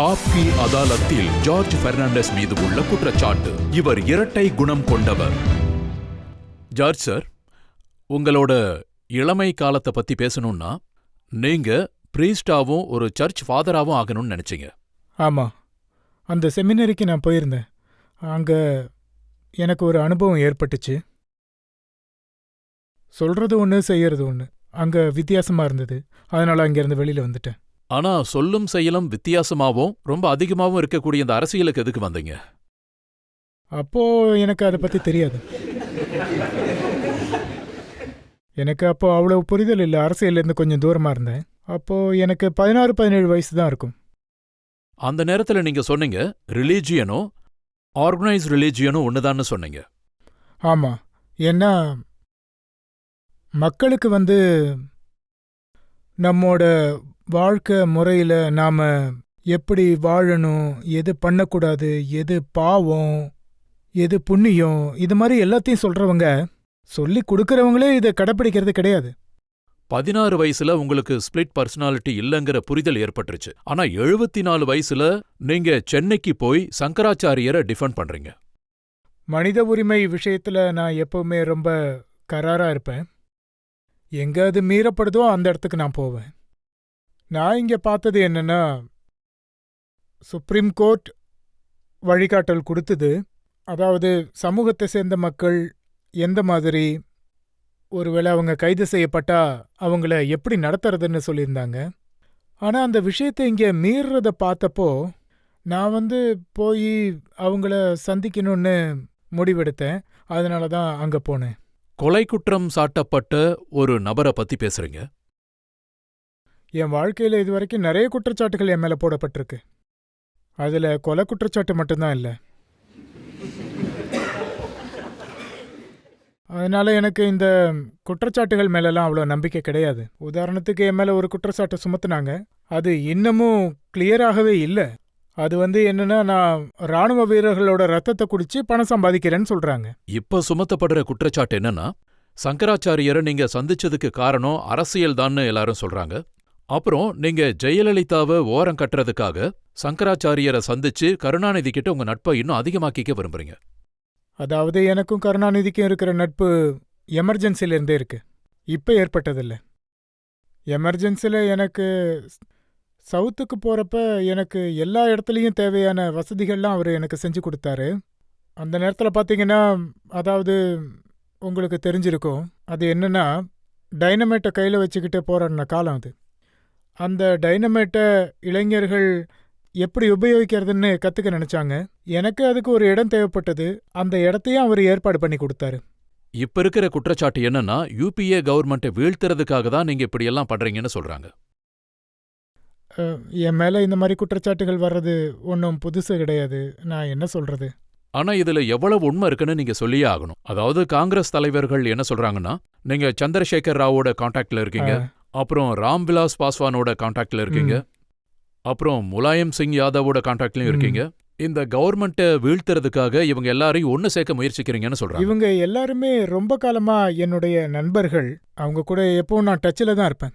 ஆப்கி அதாலத்தில் ஜார்ஜ் பெர்னாண்டஸ் மீது உள்ள குற்றச்சாட்டு. இவர் இரட்டை குணம் கொண்டவர். ஜார்ஜ் சார், உங்களோட இளமை காலத்தை பத்தி பேசணும்னா நீங்க பிரீஸ்டாவும் ஒரு சர்ச் ஃபாதராவும் ஆகணும்னு நினைச்சீங்க. ஆமாம், அந்த செமினரிக்கு நான் போயிருந்தேன். அங்கே எனக்கு ஒரு அனுபவம் ஏற்பட்டுச்சு. சொல்றது ஒன்று, செய்யறது ஒன்று. அங்கே வித்தியாசமாக இருந்தது. அதனால் அங்கேருந்து வெளியில் வந்துட்டேன். ஆனா சொல்லும் செயலும் வித்தியாசமாவும் ரொம்ப அதிகமாகவும் இருக்கக்கூடிய இந்த அரசியலுக்கு எதுக்கு வந்தீங்க? அப்போ எனக்கு அதை பற்றி தெரியாது. எனக்கு அப்போ அவ்வளோ புரிதல் இல்லை. அரசியல்லேருந்து கொஞ்சம் தூரமாக இருந்தேன். அப்போ எனக்கு 16-17 வயசு தான் இருக்கும். அந்த நேரத்துல நீங்க சொன்னீங்க ரிலீஜியனும் ஆர்கனைஸ் ரிலீஜியனும் ஒண்ணுதான்னு சொன்னீங்க. ஆமாம், ஏன்னா மக்களுக்கு நம்மோட வாழ்க்கை முறையில் நாம் எப்படி வாழணும், எது பண்ணக்கூடாது, எது பாவம், எது புண்ணியம், இது மாதிரி எல்லாத்தையும் சொல்கிறவங்க, சொல்லி கொடுக்கறவங்களே இதை கடைப்பிடிக்கிறது கிடையாது. 16 வயசுல உங்களுக்கு ஸ்பிளிட் பர்சனாலிட்டி இல்லைங்கிற புரிதல் ஏற்பட்டுருச்சு. ஆனா 74 வயசுல நீங்க சென்னைக்கு போய் சங்கராச்சாரியரை டிஃபெண்ட் பண்றீங்க. மனித உரிமை விஷயத்தில் நான் எப்பவுமே ரொம்ப கராராக இருப்பேன். எங்கே அது மீறப்படுதோ அந்த இடத்துக்கு நான் போவேன். நான் இங்கே பார்த்தது என்னன்னா, சுப்ரீம் கோர்ட் வழிகாட்டல் கொடுத்தது. அதாவது சமூகத்தை சேர்ந்த மக்கள் எந்த மாதிரி, ஒருவேளை அவங்க கைது செய்யப்பட்டா அவங்கள எப்படி நடத்துறதுன்னு சொல்லியிருந்தாங்க. ஆனால் அந்த விஷயத்தை இங்கே மீறுறத பார்த்தப்போ நான் போய் அவங்கள சந்திக்கணும்னு முடிவெடுத்தேன். அதனால தான் அங்கே போனேன். கொலை குற்றம் சாட்டப்பட்ட ஒரு நபரை பத்தி பேசுறீங்க. என் வாழ்க்கையில் இதுவரைக்கும் நிறைய குற்றச்சாட்டுகள் என் மேலே போடப்பட்டிருக்கு. அதில் கொலை குற்றச்சாட்டு மட்டும்தான் இல்லை. அதனால எனக்கு இந்த குற்றச்சாட்டுகள் மேலெல்லாம் அவ்வளோ நம்பிக்கை கிடையாது. உதாரணத்துக்கு என் மேலே ஒரு குற்றச்சாட்டு சுமத்துனாங்க. அது இன்னமும் கிளியராகவே இல்லை. அது என்னன்னா, நான் ராணுவ வீரர்களோட ரத்தத்தை குடிச்சு பணம் சம்பாதிக்கிறேன்னு சொல்றாங்க. இப்ப சுமத்தப்படுற குற்றச்சாட்டு என்னன்னா, சங்கராச்சாரியரை நீங்க சந்திச்சதுக்கு காரணம் அரசியல் தான்னு எல்லாரும் சொல்றாங்க. அப்புறம் நீங்க ஜெயலலிதாவை ஓரம் கட்டுறதுக்காக சங்கராச்சாரியரை சந்திச்சு கருணாநிதி கிட்ட உங்க நட்பை இன்னும் அதிகமாக்கிக்க விரும்புறீங்க. அதாவது எனக்கும் கருணாநிதிக்கும் இருக்கிற நட்பு எமர்ஜென்சிலேருந்தே இருக்கு, இப்போ ஏற்பட்டதில்லை. எமர்ஜென்சியில் எனக்கு சவுத்துக்கு போகிறப்ப எனக்கு எல்லா இடத்துலையும் தேவையான வசதிகள்லாம் அவர் எனக்கு செஞ்சு கொடுத்தாரு. அந்த நேரத்தில் பார்த்தீங்கன்னா, அதாவது உங்களுக்கு தெரிஞ்சிருக்கும், அது என்னன்னா, டைனமேட்டை கையில் வச்சுக்கிட்டு போராடின காலம் அது. அந்த டைனமேட்டை இளைஞர்கள் எப்படி உபயோகிக்கிறதுன்னு கற்றுக்க நினச்சாங்க. எனக்கு அதுக்கு ஒரு இடம் தேவைப்பட்டது. அந்த இடத்தையும் அவர் ஏற்பாடு பண்ணி கொடுத்தாரு. இப்ப இருக்கிற குற்றச்சாட்டு என்னன்னா, யூபிஏ கவர்மெண்ட்டை வீழ்த்துறதுக்காக தான் நீங்க இப்படியெல்லாம் பண்றீங்கன்னு சொல்றாங்க. என் மேலே இந்த மாதிரி குற்றச்சாட்டுகள் வர்றது ஒன்றும் புதுசு கிடையாது. நான் என்ன சொல்றது? ஆனா இதுல எவ்வளவு உண்மை இருக்குன்னு நீங்க சொல்லியே ஆகணும். அதாவது காங்கிரஸ் தலைவர்கள் என்ன சொல்றாங்கன்னா, நீங்க சந்திரசேகர் ராவோட கான்டாக்ட்ல இருக்கீங்க, அப்புறம் ராம்விலாஸ் பாஸ்வானோட கான்டாக்ட்ல இருக்கீங்க, அப்புறம் முலாயம் சிங் யாதவோட கான்டாக்ட்லயும் இருக்கீங்க. இந்த கவர்மெண்ட்டை வீழ்த்துறதுக்காக இவங்க எல்லாரையும் ஒன்னு சேர்க்க முயற்சிக்கிறீங்கன்னு சொல்றாங்க. இவங்க எல்லாருமே ரொம்ப காலமா என்னுடைய நண்பர்கள். அவங்க கூட எப்பவும் நான் டச்சில் தான் இருப்பேன்.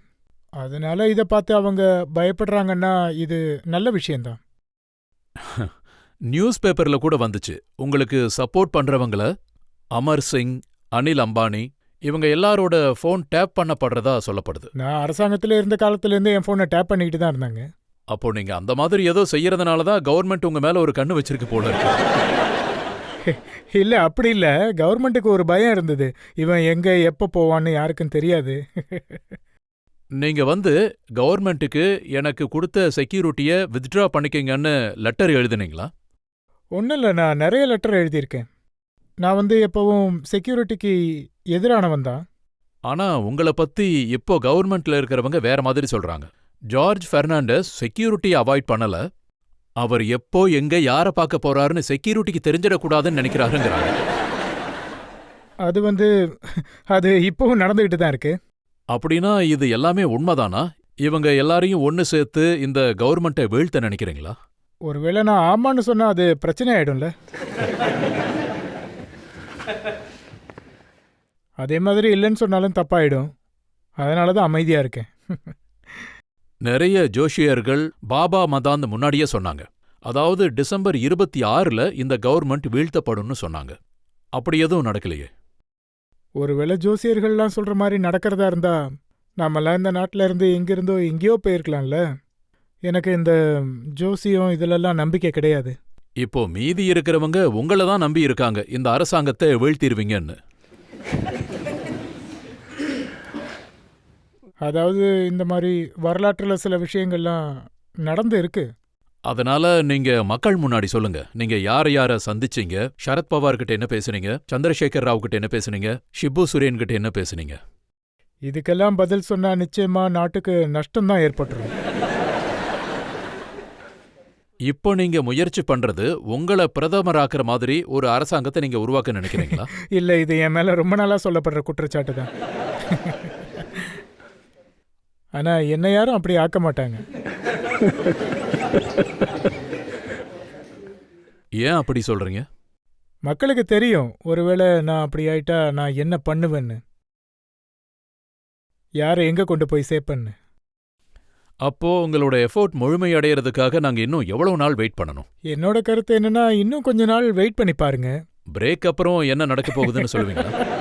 அதனால இதை பார்த்து அவங்க பயப்படுறாங்கன்னா இது நல்ல விஷயம்தான். நியூஸ் பேப்பர்ல கூட வந்துச்சு, உங்களுக்கு சப்போர்ட் பண்றவங்கள அமர் சிங், அனில் அம்பானி இவங்க எல்லாரோட ஃபோன் டேப் பண்ணப்படுறதா சொல்லப்படுது. நான் அரசாங்கத்தில் இருந்த காலத்திலேருந்து என் ஃபோனை டேப் பண்ணிக்கிட்டு தான் இருந்தாங்க. அப்போ நீங்க அந்த மாதிரி ஏதோ செய்யறதுனால தான் கவர்மெண்ட் உங்க மேல ஒரு கண்ணு வச்சிருக்கு போல இருக்கு. இல்லை, அப்படி இல்லை. கவர்மெண்ட்டுக்கு ஒரு பயம் இருந்தது, இவன் எங்கே எப்போ போவான்னு யாருக்கும் தெரியாது. நீங்க கவர்மெண்ட்டுக்கு எனக்கு கொடுத்த செக்யூரிட்டியை வித்ட்ரா பண்ணிக்கங்கன்னு லெட்டர் எழுதுனீங்களா? ஒன்றும் இல்லை, நான் நிறைய லெட்டர் எழுதியிருக்கேன். நான் எப்பவும் செக்யூரிட்டிக்கு எதிரானவன் தான். ஆனா உங்களை பத்தி இப்போ கவர்மெண்ட்ல இருக்கிறவங்க வேற மாதிரி சொல்றாங்க. ஜார்ஜ் பெர்னாண்டஸ் செக்யூரிட்டியை அவாய்ட் பண்ணல, அவர் எப்போ எங்க யாரை பார்க்க போறாருன்னு செக்யூரிட்டிக்கு தெரிஞ்சிடக்கூடாதுன்னு நினைக்கிறாருங்கிறாங்க. அது இப்பவும் நடந்துகிட்டு தான் இருக்கு. அப்படின்னா இது எல்லாமே உண்மைதானா? இவங்க எல்லாரையும் ஒன்னு சேர்த்து இந்த கவர்மெண்ட்டை வீழ்த்த நினைக்கிறீங்களா? ஒருவேளை நான் ஆமான்னு சொன்னா அது பிரச்சனை ஆயிடும்ல. அதே மாதிரி இல்லைன்னு சொன்னாலும் தப்பாயிடும். அதனால தான் அமைதியா இருக்கேன். நிறைய ஜோஷியர்கள் பாபா மதாந்த் முன்னாடியே சொன்னாங்க. அதாவது டிசம்பர் 26ல இந்த கவர்மெண்ட் வீழ்த்தப்படும்னு சொன்னாங்க. அப்படி எதுவும் நடக்கலையே. ஒருவேளை ஜோசியர்கள்லாம் சொல்ற மாதிரி நடக்கிறதா இருந்தா நாமெல்லாம் இந்த நாட்டில இருந்து எங்கிருந்தோ எங்கேயோ போயிருக்கலாம்ல. எனக்கு இந்த ஜோசியம் இதிலெல்லாம் நம்பிக்கை கிடையாது. இப்போ மீதி இருக்கிறவங்க உங்கள தான் நம்பி இருக்காங்க, இந்த அரசாங்கத்தை வீழ்த்திருவீங்கன்னு. அதாவது இந்த மாதிரி வரலாற்றுல சில விஷயங்கள்லாம் நடந்து இருக்கு. அதனால நீங்க மக்கள் முன்னாடி சொல்லுங்க, நீங்க யார யார சந்திச்சீங்க, சரத்பவார் கிட்ட என்ன பேசுனீங்க, சந்திரசேகர் ராவ் கிட்ட என்ன பேசுனீங்க, ஷிபு சுரேன் கிட்ட என்ன பேசுனீங்க. இதுக்கெல்லாம் பதில் சொன்னா நிச்சயமா நாட்டுக்கு நஷ்டம்தான் ஏற்பட்டுரும். இப்போ நீங்க முயற்சி பண்றது உங்கள பிரதமராக்குற மாதிரி ஒரு அரசாங்கத்தை நீங்க உருவாக்க நினைக்கிறீங்களா? இல்ல, இது என் மேல ரொம்ப நாளா சொல்லப்படுற குற்றச்சாட்டு தான். ஆனா என்ன யாரும் அப்படி ஆக்க மாட்டாங்க. ஏன் அப்படி சொல்றீங்க? மக்களுக்கு தெரியும், ஒருவேளை நான் அப்படி ஆயிட்டா நான் என்ன பண்ணுவேன்னு, யாரை எங்க கொண்டு போய் சேர்ப்பேன்னு. அப்போ உங்களோட எஃபோர்ட் முழுமையடையறதுக்காக நாங்க இன்னும் எவ்வளவு நாள் வெயிட் பண்ணணும்? என்னோட கருத்து என்னன்னா, இன்னும் கொஞ்ச நாள் வெயிட் பண்ணி பாருங்க. பிரேக் அப்புறம் என்ன நடக்க போகுதுன்னு சொல்லுவீங்களா?